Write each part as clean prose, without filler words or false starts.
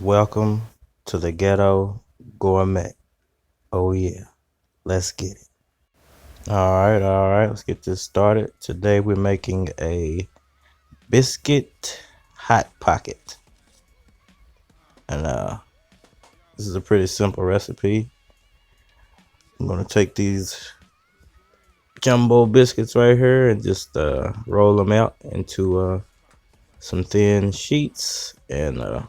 Welcome to the Ghetto Gourmet. Oh yeah, let's get it. All right, let's get this started. Today we're making a Biscuit Hot Pocket. And this is a pretty simple recipe. I'm gonna take these jumbo biscuits right here and just roll them out into some thin sheets and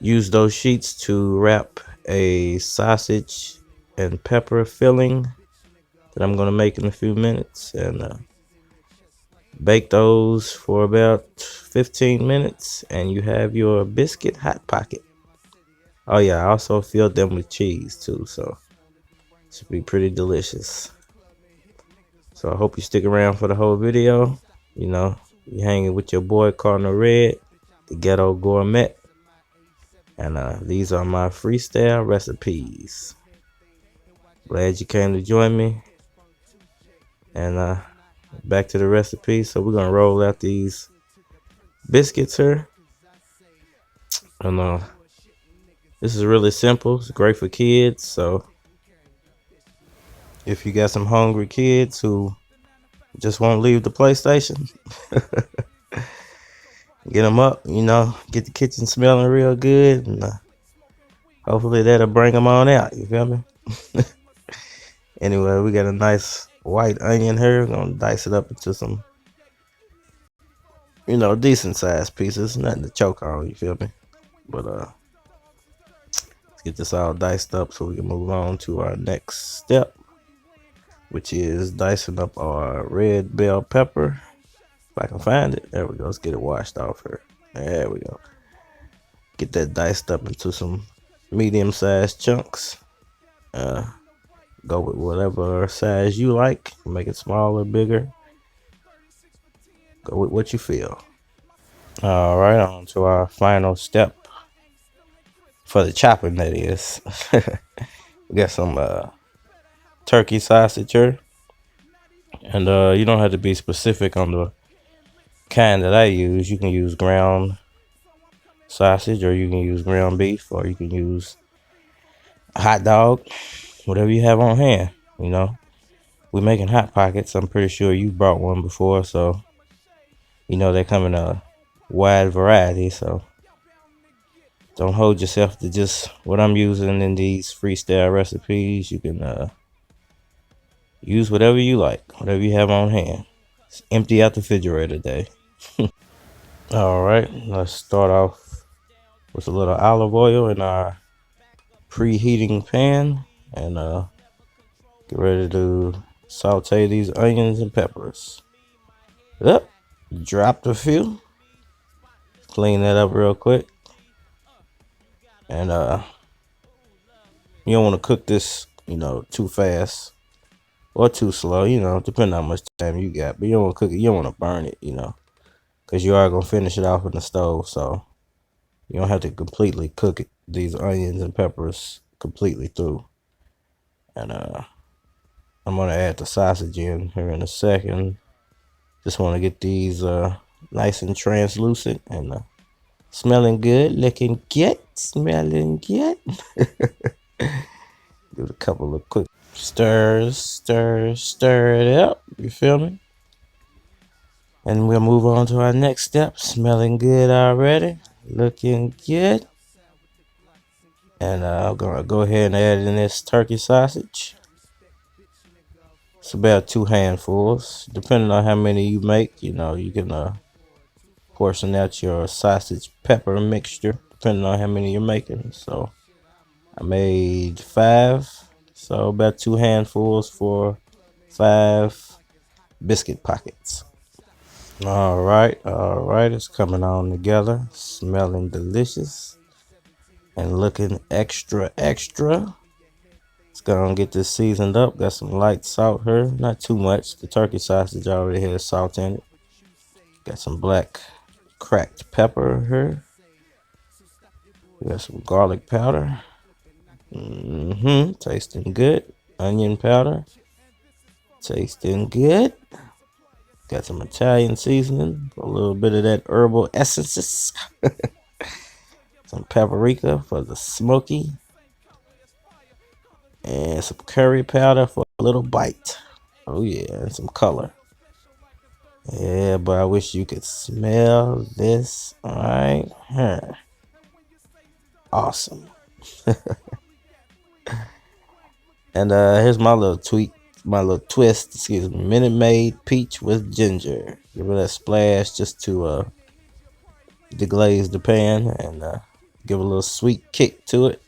use those sheets to wrap a sausage and pepper filling that I'm gonna make in a few minutes, and bake those for about 15 minutes, and you have your Biscuit Hot Pocket. Oh yeah, I also filled them with cheese too, so it should be pretty delicious. So I hope you stick around for the whole video. You know, you hanging with your boy Cardinal Red, the Ghetto Gourmet. And these are my freestyle recipes. Glad you came to join me. And back to the recipe. So we're gonna roll out these biscuits here. And this is really simple. It's great for kids. So if you got some hungry kids who just won't leave the PlayStation, get them up, you know, get the kitchen smelling real good, and hopefully that'll bring them on out. You feel me? Anyway, we got a nice white onion here. We're gonna dice it up into some, you know, decent sized pieces. Nothing to choke on, you feel me? But let's get this all diced up so we can move on to our next step, which is dicing up our red bell pepper. If I can find it. There we go. Let's get it washed off here. There we go. Get that diced up into some medium-sized chunks. Go with whatever size you like. Make it smaller, bigger. Go with what you feel. All right, on to our final step for the chopping, that is. We got some turkey sausage here. And you don't have to be specific on the kind that I use. You can use ground sausage, or you can use ground beef, or you can use a hot dog, whatever you have on hand. You know, we're making hot pockets. I'm pretty sure you brought one before, so you know they come in a wide variety. So don't hold yourself to just what I'm using in these freestyle recipes. You can use whatever you like, whatever you have on hand. It's empty out the refrigerator today. All right, let's start off with a little olive oil in our preheating pan, and get ready to saute these onions and peppers. Yep, dropped a few. Clean that up real quick. And you don't want to cook this, you know, too fast or too slow, you know, depending on how much time you got. But you don't want to cook it, you don't want to burn it, you know, because you are going to finish it off in the stove. So you don't have to completely cook it, these onions and peppers completely through. And I'm going to add the sausage in here in a second. Just want to get these nice and translucent and smelling good, looking good, smelling good. Do a couple of quick stirs, stir it up. You feel me? And we'll move on to our next step. Smelling good already, looking good. And I'm gonna go ahead and add in this turkey sausage. It's about 2 handfuls, depending on how many you make. You know, you can portion out your sausage pepper mixture, depending on how many you're making. So I made 5, so about 2 handfuls for 5 biscuit pockets. All right, it's coming on together, smelling delicious and looking extra. It's gonna get this seasoned up. Got some light salt here, not too much. The turkey sausage already has salt in it. Got some black cracked pepper here. We got some garlic powder. Tasting good. Onion powder. Tasting good. Got some Italian seasoning. A little bit of that herbal essences. some paprika for the smoky, and some curry powder for a little bite. Oh yeah, and some color. Yeah, but I wish you could smell this right here. Awesome. And here's my little twist, excuse me. Minute Maid peach with ginger. Give it a splash just to deglaze the pan and give a little sweet kick to it.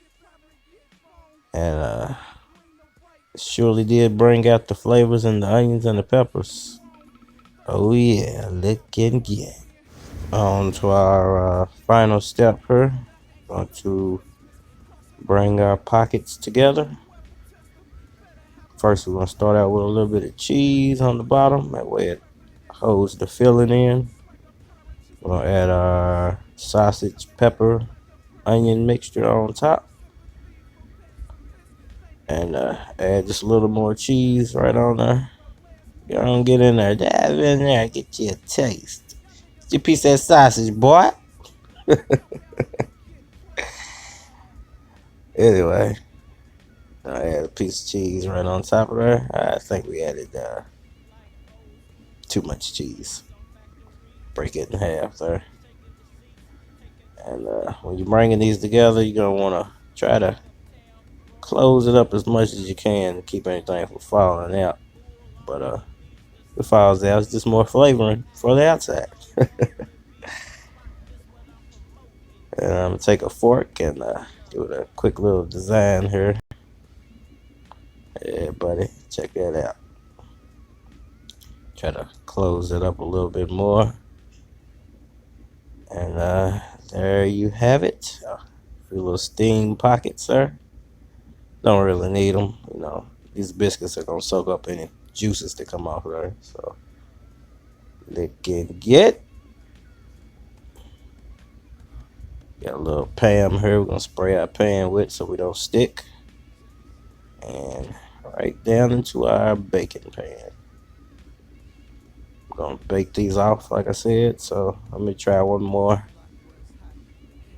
And surely did bring out the flavors and the onions and the peppers. Oh yeah, looking good. On to our final step here. Going to bring our pockets together. First, we're going to start out with a little bit of cheese on the bottom. That way it holds the filling in. We're going to add our sausage, pepper, onion mixture on top. And add just a little more cheese right on there. You don't get in there. Dive in there. Get you a taste. Get you a piece of that sausage, boy. Anyway, I add a piece of cheese right on top of there. I think we added too much cheese. Break it in half there. And when you're bringing these together, you're going to want to try to close it up as much as you can to keep anything from falling out. But if it falls out, it's just more flavoring for the outside. And I'm going to take a fork and do it a quick little design here. Yeah, buddy, check that out. Try to close it up a little bit more. And there you have it. A few little steam pockets there. Don't really need them. You know, these biscuits are going to soak up any juices that come off there. So, looking good. Got a little Pam here. We're going to spray our pan with so we don't stick. And right down into our baking pan. We're going to bake these off, like I said. So let me try one more.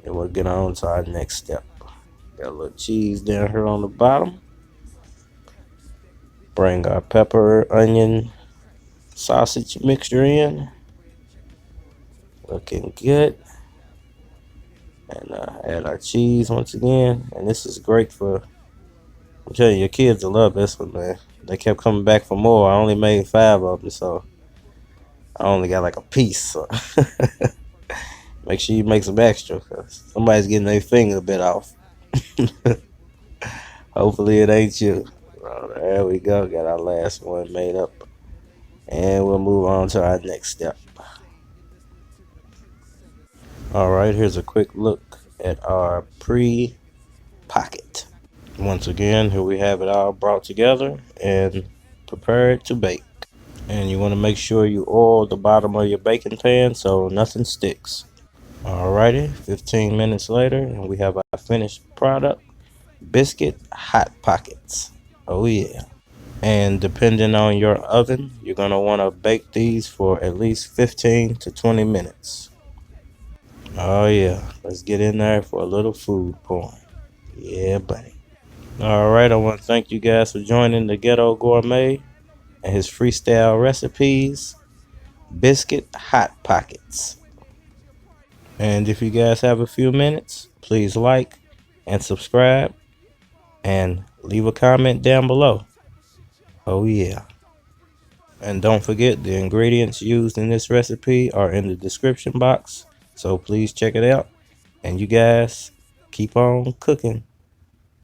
And we'll get on to our next step. Got a little cheese down here on the bottom. Bring our pepper, onion, sausage mixture in. Looking good. And add our cheese once again. And this is great for, I'm telling you, your kids will love this one, man. They kept coming back for more. I only made 5 of them, so I only got like a piece. So make sure you make some extra, because somebody's getting their finger bit off. Hopefully it ain't you. Well, there we go. Got our last one made up. And we'll move on to our next step. Alright, here's a quick look at our pre-pocket. Once again, here we have it all brought together and prepared to bake. And you want to make sure you oil the bottom of your baking pan so nothing sticks. Alrighty, 15 minutes later, and we have our finished product, Biscuit Hot Pockets. Oh yeah. And depending on your oven, you're going to want to bake these for at least 15 to 20 minutes. Oh yeah, let's get in there for a little food porn. Yeah, buddy. Alright, I want to thank you guys for joining the Ghetto Gourmet and his Freestyle Recipes, Biscuit Hot Pockets. And if you guys have a few minutes, please like and subscribe and leave a comment down below. Oh yeah. And don't forget, the ingredients used in this recipe are in the description box, so please check it out. And you guys keep on cooking.